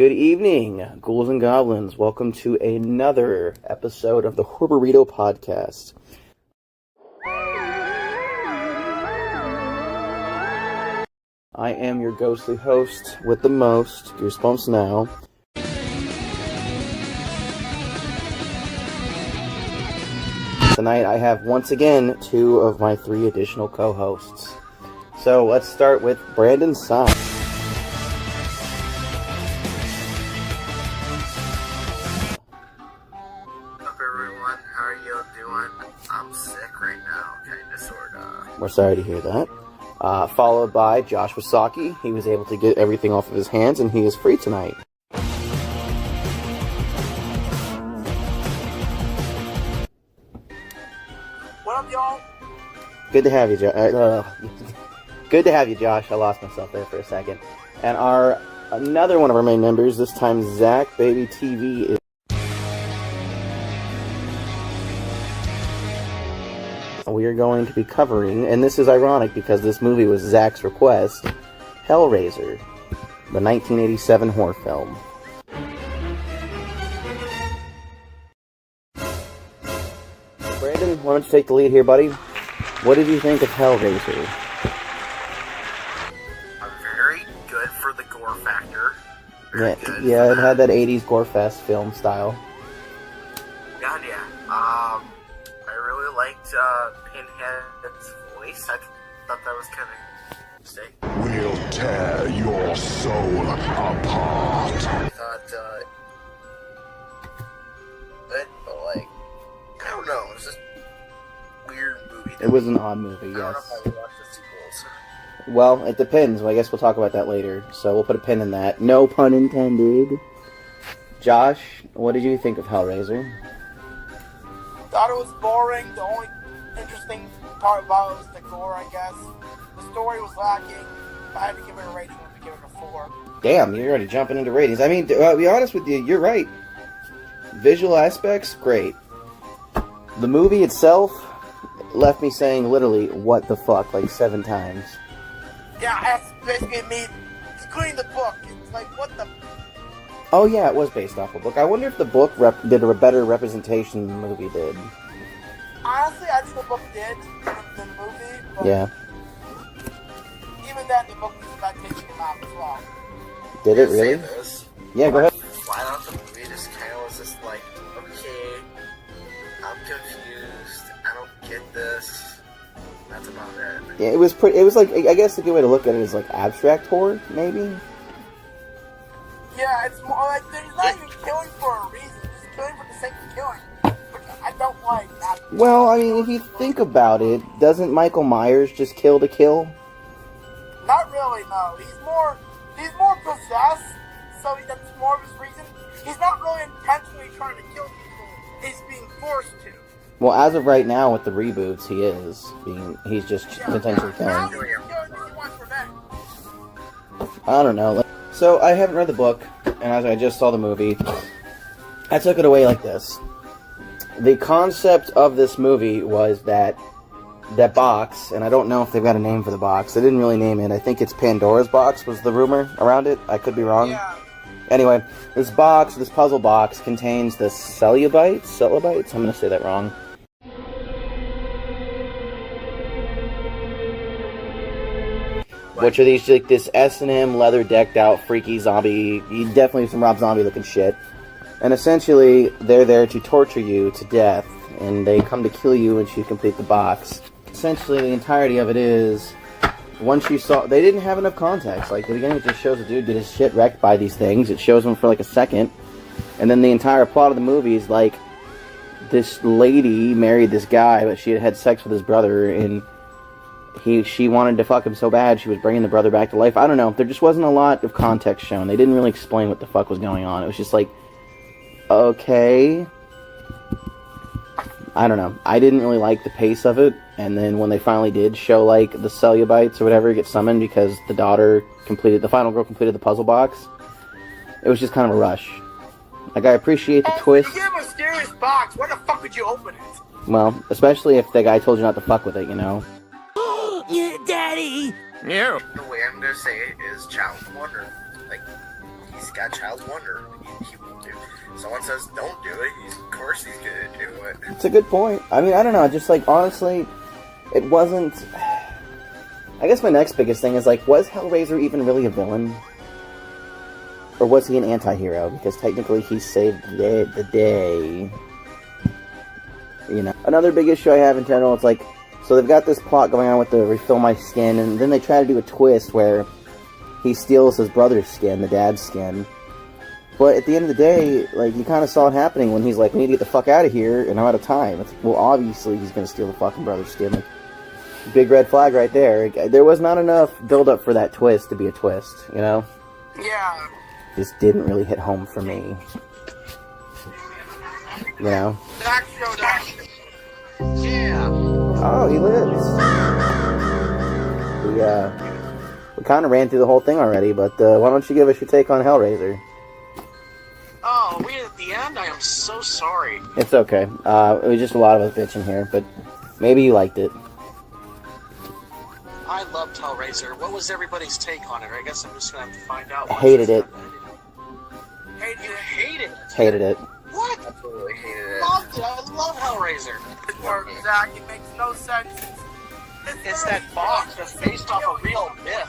Good evening, ghouls and goblins. Welcome to another episode of the Burrito podcast. I am your ghostly host with the most, Goosebumps Now. Tonight I have once again two of my three additional co-hosts. So let's start with Brandon Sime. We're sorry to hear that. Followed by Josh Wasaki. He was able to get everything off of his hands, and he is free tonight. What up, y'all? Good to have you, good to have you, Josh. I lost myself there for a second. And another one of our main members, this time ZakBabyTV, is. We are going to be covering, and this is ironic because this movie was Zach's request, Hellraiser, the 1987 horror film. Brandon, why don't you take the lead here, buddy? What did you think of Hellraiser? Very good for the gore factor. Yeah, it had that 80s gore fest film style. God, yeah. I really liked Pinhead's voice. I thought that was kind of interesting. We'll tear your soul apart. I thought, but like, I don't know. It was just a weird movie. It was an odd movie, yes. I don't know if I would watch the sequels. Well, it depends. I guess we'll talk about that later. So we'll put a pin in that. No pun intended. Josh, what did you think of Hellraiser? Thought it was boring. The only interesting part about it was the gore, I guess. The story was lacking. If I had to give it a rating, I would give it a 4. Damn, you're already jumping into ratings. I mean, to be honest with you, you're right. Visual aspects, great. The movie itself left me saying literally, what the fuck, like 7 times. Yeah, that's basically me, including the book. It's like, what the... Oh yeah, it was based off a book. I wonder if the book did a better representation than the movie did. Honestly, I think the book did than the movie. But Yeah. even then, the book was about taking him out as well. Did it really? This. Yeah, go ahead. Flat out, the movie just kind of was just like, okay, I'm confused. I don't get this. That's about it. Yeah, it was pretty. It was like, I guess a good way to look at it is like abstract horror, maybe. Yeah, it's more like he's not even killing for a reason. He's just killing for the sake of killing. Which I don't like. Well, I mean, if you think about it, doesn't Michael Myers just kill to kill? Not really, no. He's more possessed, so that's more of his reason. He's not really intentionally trying to kill people. He's being forced to. Well, as of right now, with the reboots, he's just potentially Now killing. he's killing because he wants revenge. I don't know. So, I haven't read the book, and as I just saw the movie, I took it away like this. The concept of this movie was that box, and I don't know if they've got a name for the box. They didn't really name it. I think it's Pandora's box was the rumor around it. I could be wrong. Yeah. Anyway, this puzzle box, contains the cellubites? I'm going to say that wrong. Which are these, like, this S&M leather decked out freaky zombie, definitely some Rob Zombie looking shit. And essentially, they're there to torture you to death, and they come to kill you once you complete the box. Essentially, the entirety of it is, once you saw, they didn't have enough context. Like, the beginning it just shows a dude get his shit wrecked by these things. It shows him for like a second. And then the entire plot of the movie is like, this lady married this guy, but she had had sex with his brother, and she wanted to fuck him so bad she was bringing the brother back to life. I don't know. There just wasn't a lot of context shown. They didn't really explain what the fuck was going on. It was just like, okay. I don't know. I didn't really like the pace of it. And then when they finally did show, like, the cellubites or whatever get summoned because the final girl completed the puzzle box, it was just kind of a rush. Like, I appreciate the twist. You get a mysterious box. Why the fuck would you open it? Well, especially if the guy told you not to fuck with it, you know? Daddy! The way I'm gonna say it is child wonder. Like, he's got Child Wonder. He will do. Someone says don't do it. Of course he's gonna do it. It's a good point. I mean, I don't know. Just like honestly, it wasn't. I guess my next biggest thing is like, was Hellraiser even really a villain, or was he an anti-hero? Because technically, he saved the day. You know, another big issue I have in general. It's like, so they've got this plot going on with the refill my skin, and then they try to do a twist where he steals his brother's skin, the dad's skin. But at the end of the day, like, you kind of saw it happening when he's like, we need to get the fuck out of here, and I'm out of time. It's like, well, obviously he's going to steal the fucking brother's skin. Like, big red flag right there. There was not enough build-up for that twist to be a twist, you know? Yeah. Just didn't really hit home for me. You know? Zach showed up. Yeah. Oh, he lives. We kind of ran through the whole thing already, but why don't you give us your take on Hellraiser? Oh, we at the end? I am so sorry. It's okay. It was just a lot of us bitching here, but maybe you liked it. I loved Hellraiser. What was everybody's take on it? I guess I'm just gonna have to find out. Hated it. You hated it? Hated it. What? Absolutely hated it. Loved it. I love Hellraiser. Or Zach, it makes no sense. It's that box that's based off a real myth.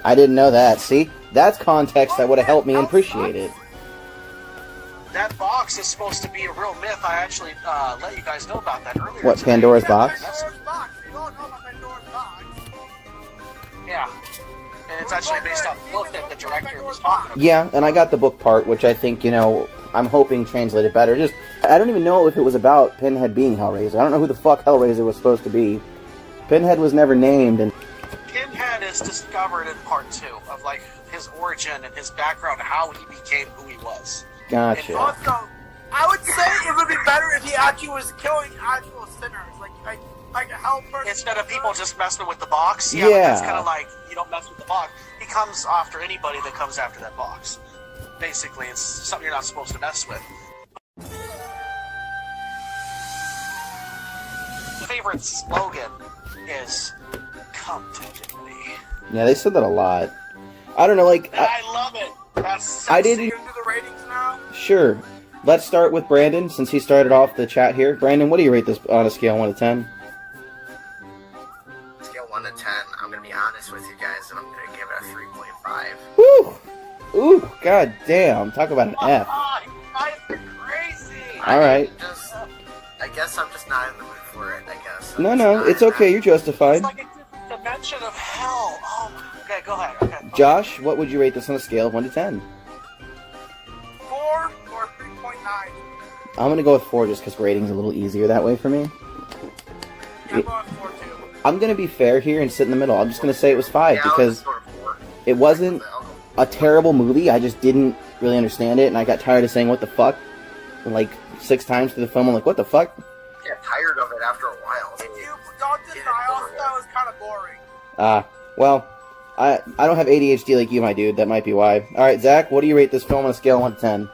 I didn't know that. See? That's context that would have helped me appreciate it. That box is supposed to be a real myth. I actually let you guys know about that earlier. What, today. Pandora's box? Pandora's box. You don't know about Pandora's box. Yeah. And it's actually based off the book that the director was talking about. Yeah, and I got the book part, which I think, you know, I'm hoping translated better. Just, I don't even know if it was about Pinhead being Hellraiser. I don't know who the fuck Hellraiser was supposed to be. Pinhead was never named, and Pinhead is discovered in part 2 of, like, his origin and his background, how he became who he was. gotcha. Also, I would say it would be better if he actually was killing actual sinners, like a hell person. Instead of people just messing with the box. Yeah. It's kind of like, you don't mess with the box. He comes after anybody that comes after that box. Basically, it's something you're not supposed to mess with. My favorite slogan is, "Come to me." Yeah, they said that a lot. I don't know, like, I love it. That's I You didn't... can do the ratings now. Sure. Let's start with Brandon, since he started off the chat here. Brandon, what do you rate this on a scale of 1 to 10? Scale 1 to 10, I'm gonna be honest with you guys, and I'm gonna give it a 3.5. Woo! Ooh, god damn. Talk about an F. You guys are crazy. Alright. I guess I'm just not in the mood for it, I guess. No, it's okay. You're justified. It's like a different dimension of hell. Oh, okay, go ahead. Okay. Josh, what would you rate this on a scale of 1 to 10? 4 or 3.9. I'm gonna go with 4 just because rating's a little easier that way for me. Yeah, I'm going 4 too. I'm gonna be fair here and sit in the middle. I'm just gonna say it was 5 because it wasn't a terrible movie. I just didn't really understand it, and I got tired of saying what the fuck like 6 times through the film. I'm like, what the fuck? Get tired of it after a while. If you don't deny also, that was kind of boring. Well, I don't have ADHD like you, my dude. That might be why. Alright, Zach, what do you rate this film on a scale of 1 to 10?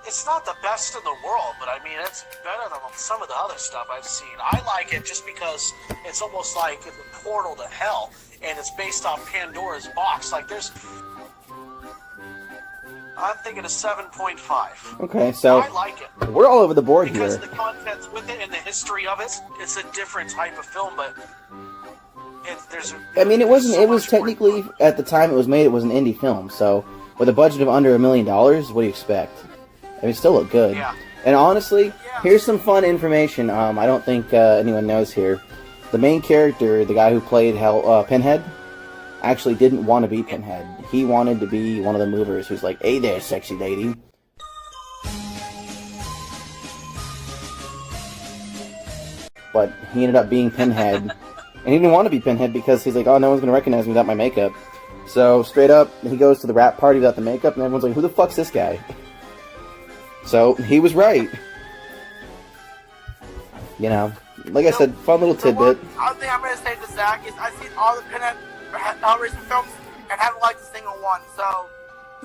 It's not the best in the world, but I mean, it's better than some of the other stuff I've seen. I like it just because it's almost like the portal to hell, and it's based off Pandora's box. Like, I'm thinking a 7.5. Okay, so I like it. we're all over the board Because here. the contents with it and the history of it, it's a different type of film, but I mean, it wasn't. so It was much more technically to it. at the time it was made. It was an indie film, so with a budget of under $1 million, what do you expect? I mean, it still looked good. Yeah. And honestly, here's some fun information. I don't think anyone knows here. The main character, the guy who played Pinhead, actually didn't want to be Pinhead. He wanted to be one of the movers who's like, "Hey there, sexy lady." But he ended up being Pinhead. And he didn't want to be Pinhead because he's like, oh, no one's going to recognize me without my makeup. So, straight up, he goes to the rap party without the makeup, and everyone's like, who the fuck's this guy? So, he was right. You know, like I said, fun little tidbit. Other thing I'm going to say to Zach is I've seen all the Pinhead Hellraiser films and haven't liked a single one, so...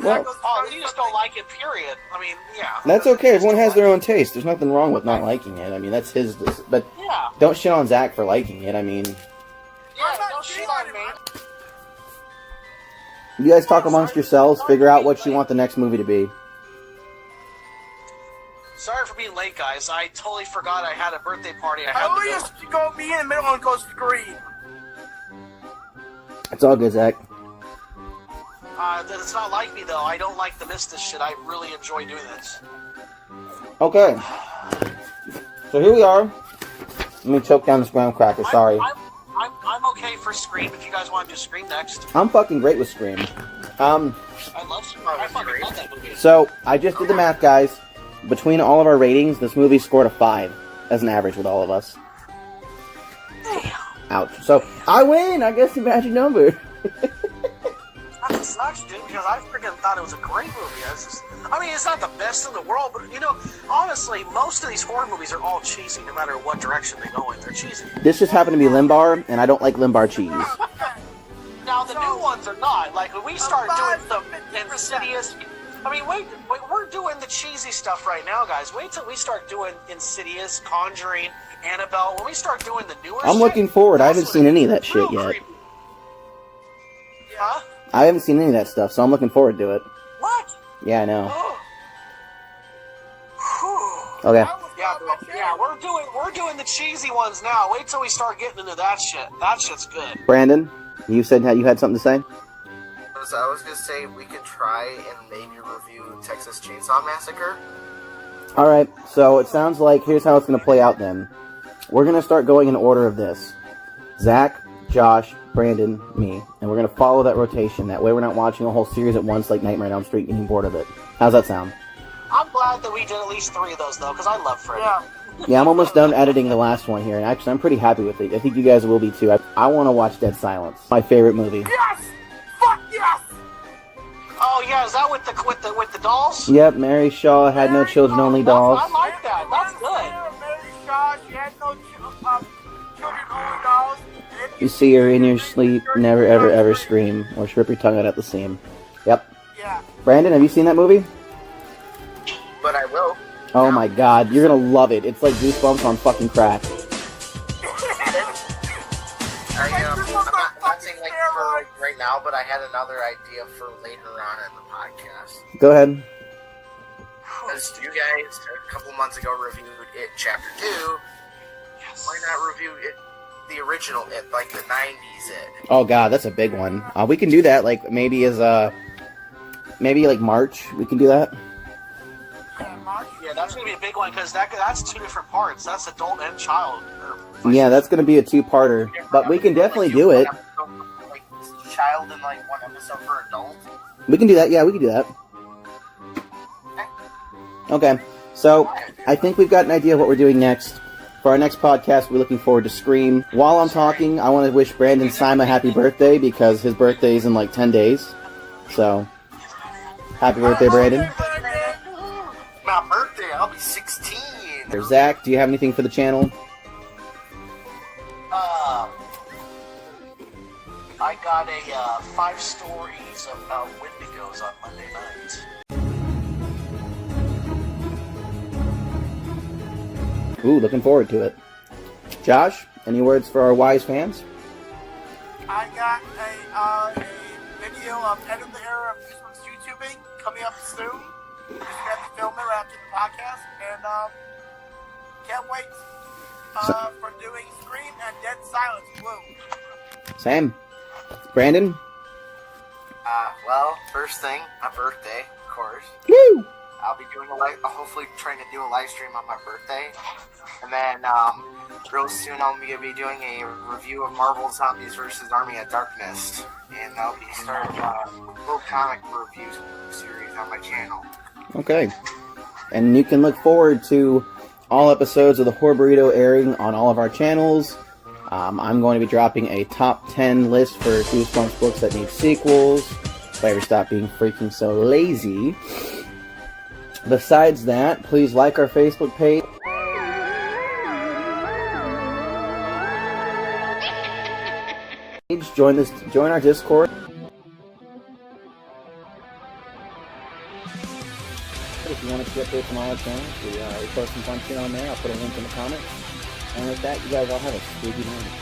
Well, you just don't like it, period. I mean, yeah. that's okay. Everyone has their own taste. There's nothing wrong with not liking it. I mean, that's his... But Yeah. don't shit on Zach for liking it. I mean... Yeah, don't shit on me. You guys talk amongst yourselves, figure out what you want the next movie to be. Sorry for being late, guys. I totally forgot I had a birthday party. I I had to always go. just go me in the middle and go Scream. It's all good, Zach. It's not like me, though. I don't like to miss this shit. I really enjoy doing this. Okay. So here we are. Let me choke down this graham cracker, sorry. I'm okay for Scream if you guys want to do Scream next. I'm fucking great with Scream. I love Scream. I fucking love that movie. So, I just did the math, guys. Between all of our ratings, this movie scored a 5 as an average with all of us. Damn. Ouch. So, I win! I guess the magic number. That sucks, dude, because I freaking thought it was a great movie. I mean, it's not the best in the world, but, you know, honestly, most of these horror movies are all cheesy, no matter what direction they go in. They're cheesy. This just happened to be Limbar, and I don't like Limbar cheese. Now, the new ones are not. Like, when we start doing some Insidious... I mean, wait, we're doing the cheesy stuff right now, guys. Wait till we start doing Insidious, Conjuring, Annabelle. When we start doing the newer I'm shit, looking forward. I haven't that's seen when any of that it's shit real yet. creepy. Huh? I haven't seen any of that stuff, so I'm looking forward to it. What? Yeah, I know. Whew. Okay. Yeah, we're doing the cheesy ones now. Wait till we start getting into that shit. That shit's good. Brandon, you said you had something to say? I was gonna say we could try and maybe review Texas Chainsaw Massacre. Alright, so it sounds like here's how it's going to play out then. We're going to start going in order of this. Zach, Josh, Brandon, me. And we're going to follow that rotation. That way we're not watching a whole series at once like Nightmare on Elm Street and getting bored of it. How's that sound? I'm glad that we did at least 3 of those, though, because I love Freddy. Yeah. Yeah, I'm almost done editing the last one here, and actually I'm pretty happy with it. I think you guys will be too. I want to watch Dead Silence. My favorite movie. Yes! Fuck yes! Oh yeah, is that with the dolls? Yep, Mary Shaw had no children, only dolls. I like that. That's good. Mary Shaw, she had no children, only dolls. You see her in your sleep, never ever ever scream, or rip your tongue out at the seam. Yep. Yeah. Brandon, have you seen that movie? But I will. Oh my god, you're gonna love it. It's like Goosebumps on fucking crack. I'm not saying like for right now, but I had another idea for later on in the podcast. Go ahead. Because you guys a couple months ago reviewed It Chapter 2, Yes. why not review it, the original It, like the 90s It? Oh god, that's a big one. We can do that, like, maybe as maybe like March, we can do that. Yeah, that's gonna be a big one because that's 2 different parts. That's adult and child. Yeah, that's gonna be a 2-parter, but we can definitely do it. Like child and like 1 episode for adult. We can do that, yeah, we can do that. Okay, so I think we've got an idea of what we're doing next. For our next podcast, we're looking forward to Scream. While I'm talking, I want to wish Brandon Sime a happy birthday because his birthday is in like 10 days. So, happy birthday, Brandon. My birthday, I'll be 16. Zach, do you have anything for the channel? I got a 5 stories about Wendigos on Monday night. Ooh, looking forward to it. Josh, any words for our wise fans? I got a video of End of the Era of Facebook's YouTubing coming up soon. Just have to film it after the podcast, and can't wait for doing Scream and Dead Silence. Woo! Sam? Brandon? Well, first thing, my birthday, of course. Woo! I'll be doing hopefully trying to do a live stream on my birthday. And then, real soon I'm going to be doing a review of Marvel Zombies vs. Army of Darkness. And I'll be starting a little comic review series on my channel. Okay. And you can look forward to all episodes of the Horror Burrito airing on all of our channels. I'm going to be dropping a top 10 list for Goosebumps books that need sequels. If I ever stop being freaking so lazy. Besides that, please like our Facebook page. Join our Discord. If you want to see updates from all our channels, we post some fun shit on there. I'll put a link in the comments. And with that, you guys all have a spooky night.